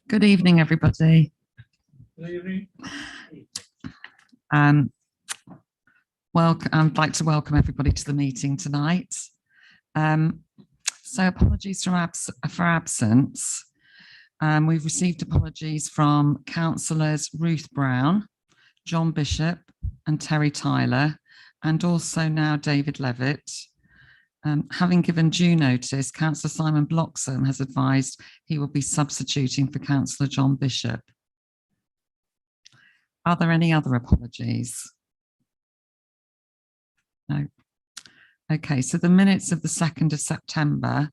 Good evening, everybody. Good evening. I'd like to welcome everybody to the meeting tonight. So apologies for absence. We've received apologies from councillors Ruth Brown, John Bishop and Terry Tyler, and also now David Levitt. Having given due notice, Councillor Simon Bloxham has advised he will be substituting for Councillor John Bishop. Are there any other apologies? No. Okay, so the minutes of the 2nd of September,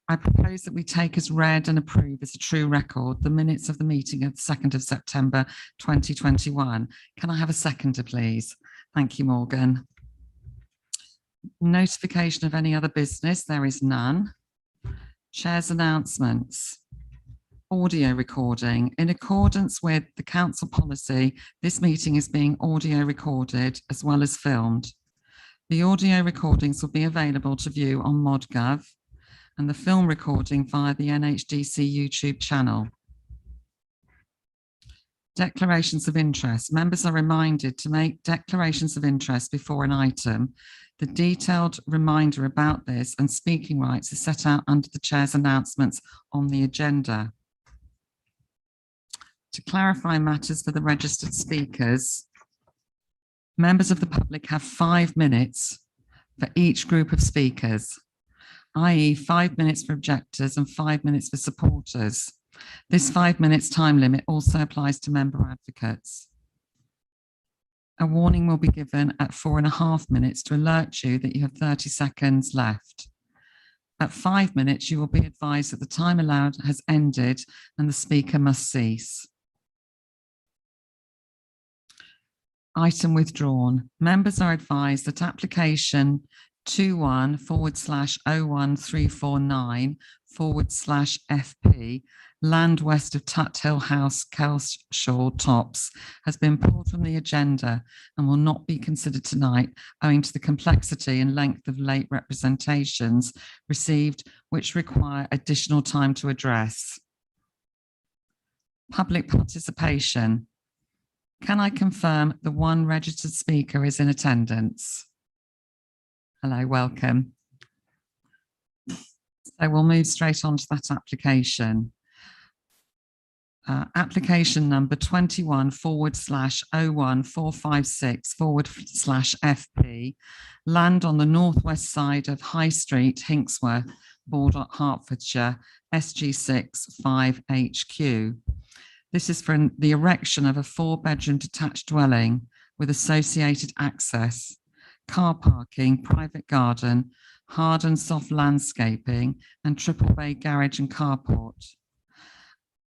I propose that we take as read and approve as a true record the minutes of the meeting of the 2nd of September 2021. Can I have a seconder, please? Thank you, Morgan. Notification of any other business, there is none. Chair's announcements. Audio recording. In accordance with the council policy, this meeting is being audio recorded as well as filmed. The audio recordings will be available to view on ModGov and the film recording via the NHDC YouTube channel. Declarations of interest. Members are reminded to make declarations of interest before an item. The detailed reminder about this and speaking rights is set out under the Chair's announcements on the agenda. To clarify matters for the registered speakers, members of the public have 5 minutes for each group of speakers, i.e. 5 minutes for objectors and 5 minutes for supporters. This 5 minutes time limit also applies to member advocates. A warning will be given at 4.5 minutes to alert you that you have 30 seconds left. At 5 minutes, you will be advised that the time allowed has ended and the speaker must cease. Item withdrawn. Members are advised that application 21/01349/FP, land west of Tut Hill House, Kelshaw Tops, has been pulled from the agenda and will not be considered tonight owing to the complexity and length of late representations received, which require additional time to address. Public participation. Can I confirm the one registered speaker is in attendance? Hello, welcome. So we'll move straight on to that application. Application number 21/01456/FP, land on the northwest side of High Street, Hinksworth, border Hertfordshire, SG6 5HQ. This is for the erection of a 4-bedroom detached dwelling with associated access, car parking, private garden, hard and soft landscaping, and triple bay garage and carport.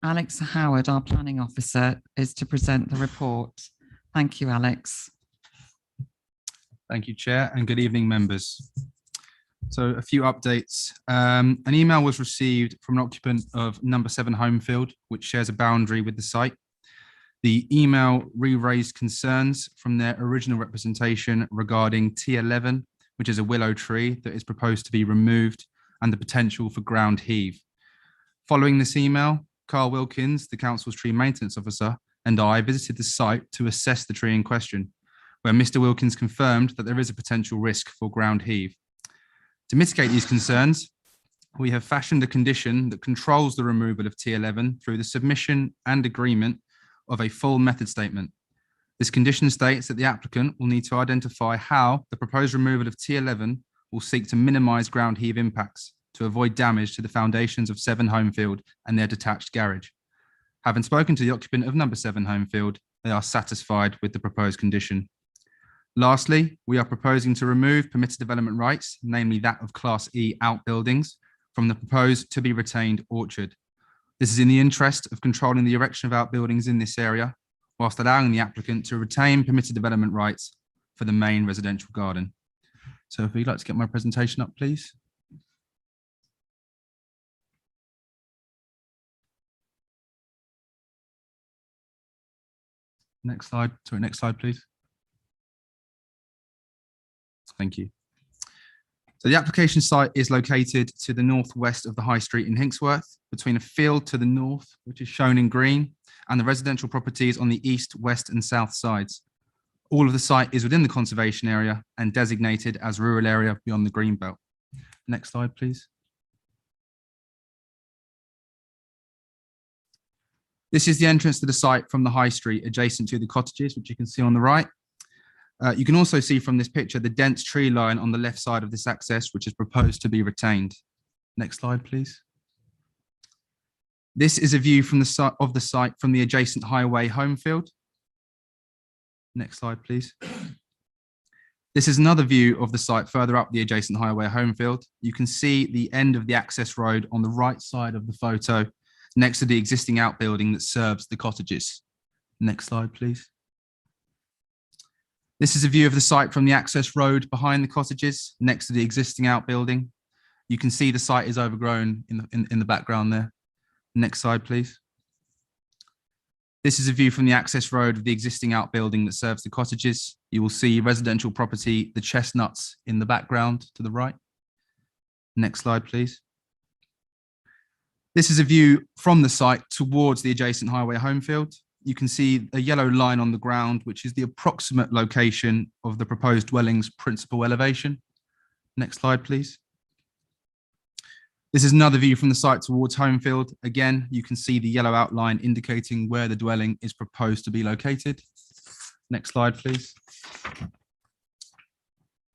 Alex Howard, our planning officer, is to present the report. Thank you, Alex. Thank you, Chair, and good evening, members. So a few updates. An email was received from an occupant of number 7 Homefield, which shares a boundary with the site. The email re-raised concerns from their original representation regarding T11, which is a willow tree that is proposed to be removed, and the potential for ground heave. Following this email, Carl Wilkins, the council's tree maintenance officer, and I visited the site to assess the tree in question, where Mr. Wilkins confirmed that there is a potential risk for ground heave. To mitigate these concerns, we have fashioned a condition that controls the removal of T11 through the submission and agreement of a full method statement. This condition states that the applicant will need to identify how the proposed removal of T11 will seek to minimise ground heave impacts to avoid damage to the foundations of 7 Homefield and their detached garage. Having spoken to the occupant of number 7 Homefield, they are satisfied with the proposed condition. Lastly, we are proposing to remove permitted development rights, namely that of Class E outbuildings, from the proposed to be retained orchard. This is in the interest of controlling the erection of outbuildings in this area, whilst allowing the applicant to retain permitted development rights for the main residential garden. So if you'd like to get my presentation up, please. Next slide. Sorry, next slide, please. Thank you. So the application site is located to the northwest of the High Street in Hinksworth, between a field to the north, which is shown in green, and the residential properties on the east, west, and south sides. All of the site is within the conservation area and designated as rural area beyond the green belt. Next slide, please. This is the entrance to the site from the High Street adjacent to the cottages, which you can see on the right. You can also see from this picture the dense tree line on the left side of this access, which is proposed to be retained. Next slide, please. This is a view from of the site from the adjacent highway home field. Next slide, please. This is another view of the site further up the adjacent highway home field. You can see the end of the access road on the right side of the photo, next to the existing outbuilding that serves the cottages. Next slide, please. This is a view of the site from the access road behind the cottages, next to the existing outbuilding. You can see the site is overgrown in the background there. Next slide, please. This is a view from the access road of the existing outbuilding that serves the cottages. You will see residential property, the chestnuts in the background to the right. Next slide, please. This is a view from the site towards the adjacent highway home field. You can see a yellow line on the ground, which is the approximate location of the proposed dwelling's principal elevation. Next slide, please. This is another view from the site towards Homefield. Again, you can see the yellow outline indicating where the dwelling is proposed to be located. Next slide, please.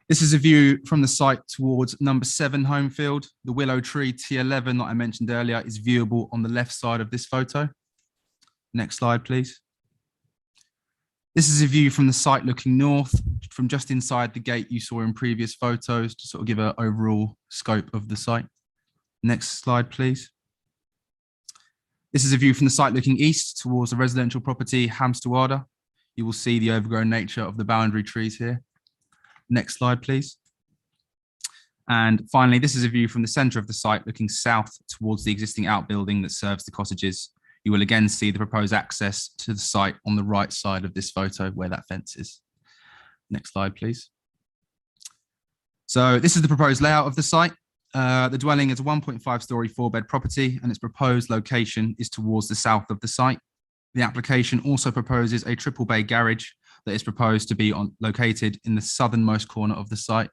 This is a view from the site towards number 7 Homefield. The willow tree T11 that I mentioned earlier is viewable on the left side of this photo. Next slide, please. This is a view from the site looking north, from just inside the gate you saw in previous photos, to sort of give an overall scope of the site. Next slide, please. This is a view from the site looking east towards the residential property Hamsterwader. You will see the overgrown nature of the boundary trees here. Next slide, please. And finally, this is a view from the centre of the site looking south towards the existing outbuilding that serves the cottages. You will again see the proposed access to the site on the right side of this photo where that fence is. Next slide, please. So this is the proposed layout of the site. The dwelling is a 1.5-storey 4-bed property and its proposed location is towards the south of the site. The application also proposes a triple bay garage that is proposed to be located in the southernmost corner of the site.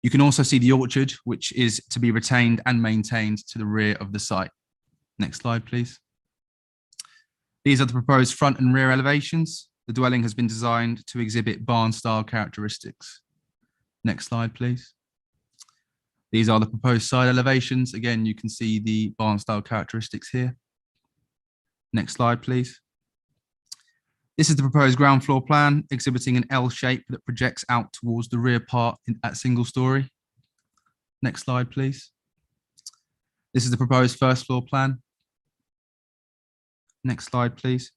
You can also see the orchard, which is to be retained and maintained to the rear of the site. Next slide, please. These are the proposed front and rear elevations. The dwelling has been designed to exhibit barn-style characteristics. Next slide, please. These are the proposed side elevations. Again, you can see the barn-style characteristics here. Next slide, please. This is the proposed ground floor plan, exhibiting an L shape that projects out towards the rear part at single story. Next slide, please. This is the proposed first floor plan. Next slide, please.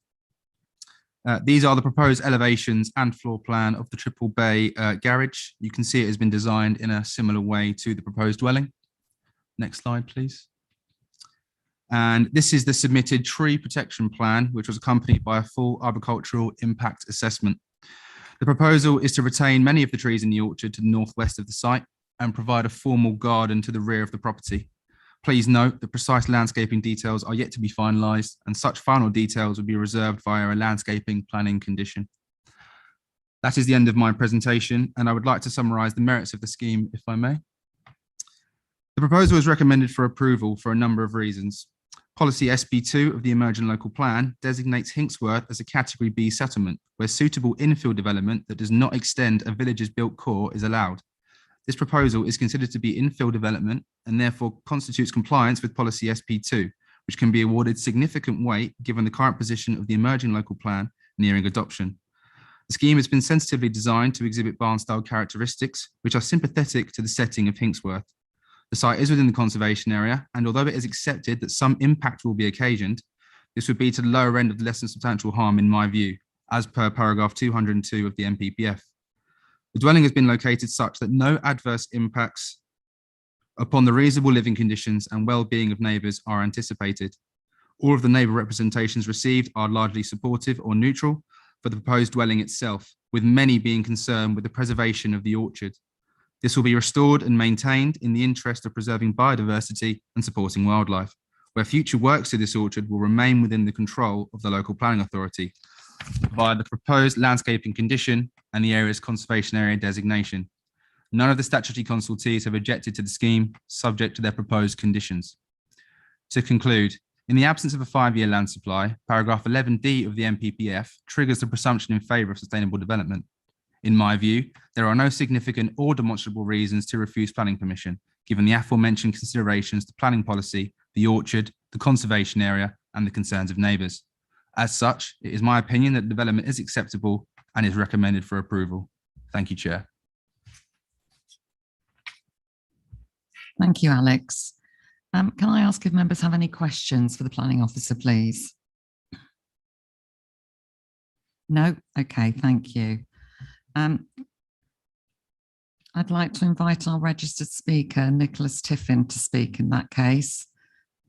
These are the proposed elevations and floor plan of the triple bay garage. You can see it has been designed in a similar way to the proposed dwelling. Next slide, please. And this is the submitted tree protection plan, which was accompanied by a full arboricultural impact assessment. The proposal is to retain many of the trees in the orchard to the northwest of the site and provide a formal garden to the rear of the property. Please note that precise landscaping details are yet to be finalised, and such final details will be reserved via a landscaping planning condition. That is the end of my presentation, and I would like to summarise the merits of the scheme, if I may. The proposal is recommended for approval for a number of reasons. Policy SB2 of the Emerging Local Plan designates Hinksworth as a Category B settlement, where suitable infill development that does not extend a village's built core is allowed. This proposal is considered to be infill development and therefore constitutes compliance with Policy SP2, which can be awarded significant weight given the current position of the Emerging Local Plan nearing adoption. The scheme has been sensitively designed to exhibit barn-style characteristics, which are sympathetic to the setting of Hinksworth. The site is within the conservation area, and although it is accepted that some impact will be occasioned, this would be to the lower end of the less than substantial harm in my view, as per paragraph 202 of the MPPF. The dwelling has been located such that no adverse impacts upon the reasonable living conditions and well-being of neighbours are anticipated. All of the neighbour representations received are largely supportive or neutral for the proposed dwelling itself, with many being concerned with the preservation of the orchard. This will be restored and maintained in the interest of preserving biodiversity and supporting wildlife, where future works to this orchard will remain within the control of the local planning authority via the proposed landscaping condition and the area's conservation area designation. None of the statutory consultees have objected to the scheme, subject to their proposed conditions. To conclude, in the absence of a 5-year land supply, paragraph 11D of the NPPF triggers the presumption in favour of sustainable development. In my view, there are no significant or demonstrable reasons to refuse planning permission, given the aforementioned considerations to planning policy, the orchard, the conservation area, and the concerns of neighbours. As such, it is my opinion that development is acceptable and is recommended for approval. Thank you, Chair. Thank you, Alex. Can I ask if members have any questions for the planning officer, please? No? Okay, thank you. I'd like to invite our registered speaker, Nicholas Tiffin, to speak in that case.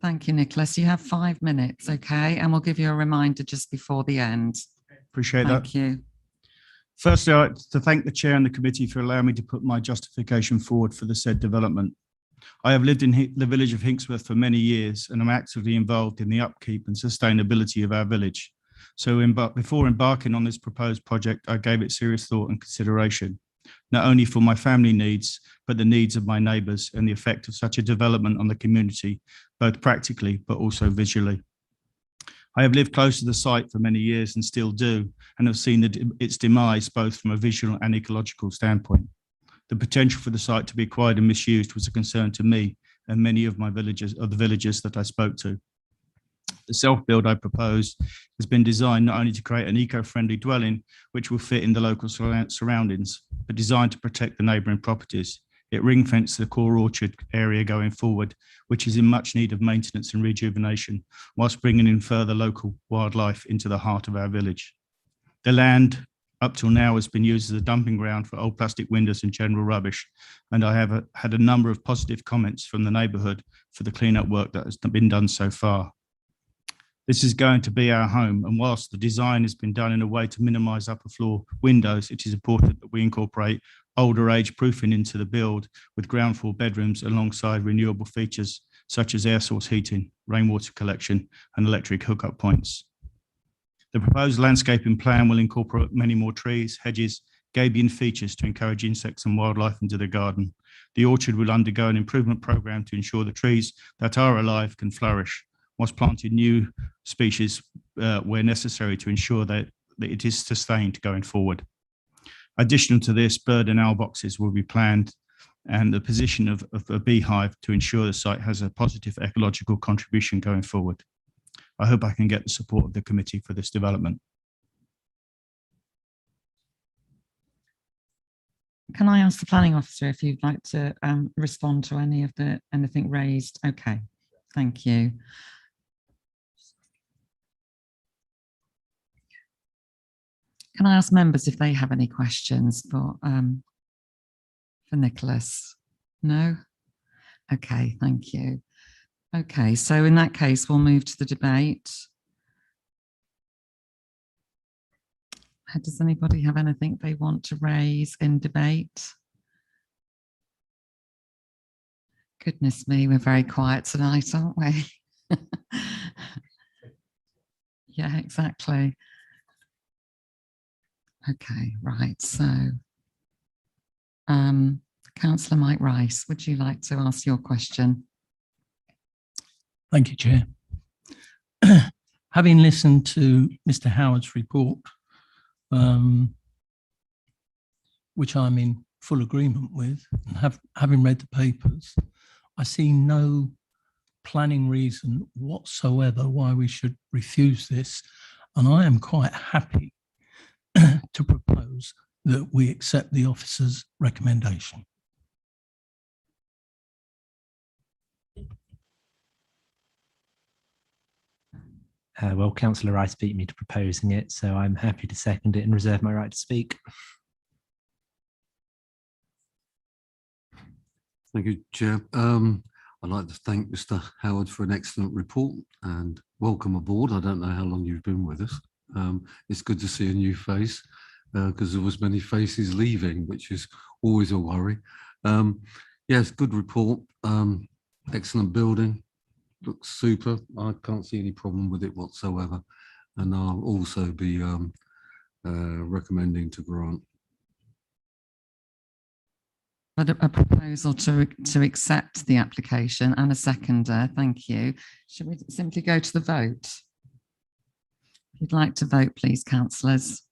Thank you, Nicholas. You have 5 minutes, okay? And we'll give you a reminder just before the end. Appreciate that. Thank you. Firstly, I'd like to thank the chair and the committee for allowing me to put my justification forward for the said development. I have lived in the village of Hinksworth for many years and am actively involved in the upkeep and sustainability of our village. So before embarking on this proposed project, I gave it serious thought and consideration, not only for my family needs, but the needs of my neighbours and the effect of such a development on the community, both practically, but also visually. I have lived close to the site for many years and still do, and have seen its demise both from a visual and ecological standpoint. The potential for the site to be acquired and misused was a concern to me and many of the villagers that I spoke to. The self-build I propose has been designed not only to create an eco-friendly dwelling, which will fit in the local surroundings, but designed to protect the neighbouring properties. It ring-fenced the core orchard area going forward, which is in much need of maintenance and rejuvenation, whilst bringing in further local wildlife into the heart of our village. The land up till now has been used as a dumping ground for old plastic windows and general rubbish, and I have had a number of positive comments from the neighbourhood for the clean-up work that has been done so far. This is going to be our home, and whilst the design has been done in a way to minimise upper floor windows, it is important that we incorporate older age proofing into the build with ground floor bedrooms alongside renewable features such as air source heating, rainwater collection and electric hookup points. The proposed landscaping plan will incorporate many more trees, hedges, gabion features to encourage insects and wildlife into the garden. The orchard will undergo an improvement programme to ensure the trees that are alive can flourish, whilst planting new species where necessary to ensure that it is sustained going forward. Additional to this, bird and owl boxes will be planned and the position of a beehive to ensure the site has a positive ecological contribution going forward. I hope I can get the support of the committee for this development. Can I ask the planning officer if you'd like to respond to anything raised? Okay, thank you. Can I ask members if they have any questions for Nicholas? No? Okay, thank you. Okay, so in that case, we'll move to the debate. Does anybody have anything they want to raise in debate? Goodness me, we're very quiet tonight, aren't we? Yeah, exactly. Okay, right, so Councillor Mike Rice, would you like to ask your question? Thank you, Chair. Having listened to Mr. Howard's report, which I'm in full agreement with, and having read the papers, I see no planning reason whatsoever why we should refuse this, and I am quite happy to propose that we accept the officer's recommendation. Well, Councillor Rice beat me to proposing it, so I'm happy to second it and reserve my right to speak. Thank you, Chair. I'd like to thank Mr. Howard for an excellent report and welcome aboard. I don't know how long you've been with us. It's good to see a new face because there was many faces leaving, which is always a worry. Yes, good report. Excellent building. Looks super. I can't see any problem with it whatsoever. And I'll also be recommending to grant. A proposal to accept the application and a seconder. Thank you. Should we simply go to the vote? If you'd like to vote, please, councillors.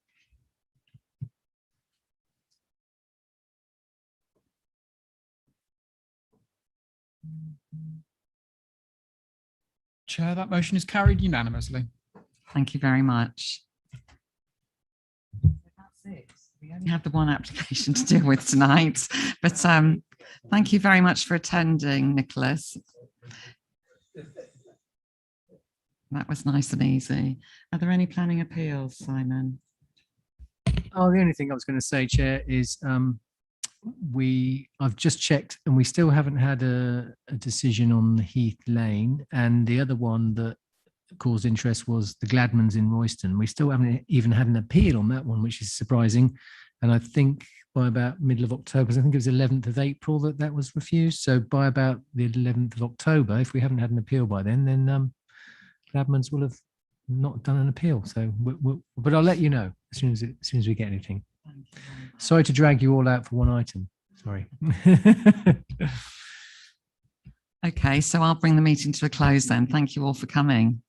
Chair, that motion is carried unanimously. Thank you very much. That's it. We only have the one application to deal with tonight, but thank you very much for attending, Nicholas. That was nice and easy. Are there any planning appeals, Simon? Oh, the only thing I was going to say, Chair, is I've just checked and we still haven't had a decision on the Heath Lane, and the other one that caused interest was the Gladmans in Royston. We still haven't even had an appeal on that one, which is surprising. And I think by about middle of October, I think it was 11th of April that was refused. So by about the 11th of October, if we haven't had an appeal by then Gladmans will have not done an appeal. So, but I'll let you know as soon as we get anything. Sorry to drag you all out for one item. Sorry. Okay, so I'll bring the meeting to a close then. Thank you all for coming.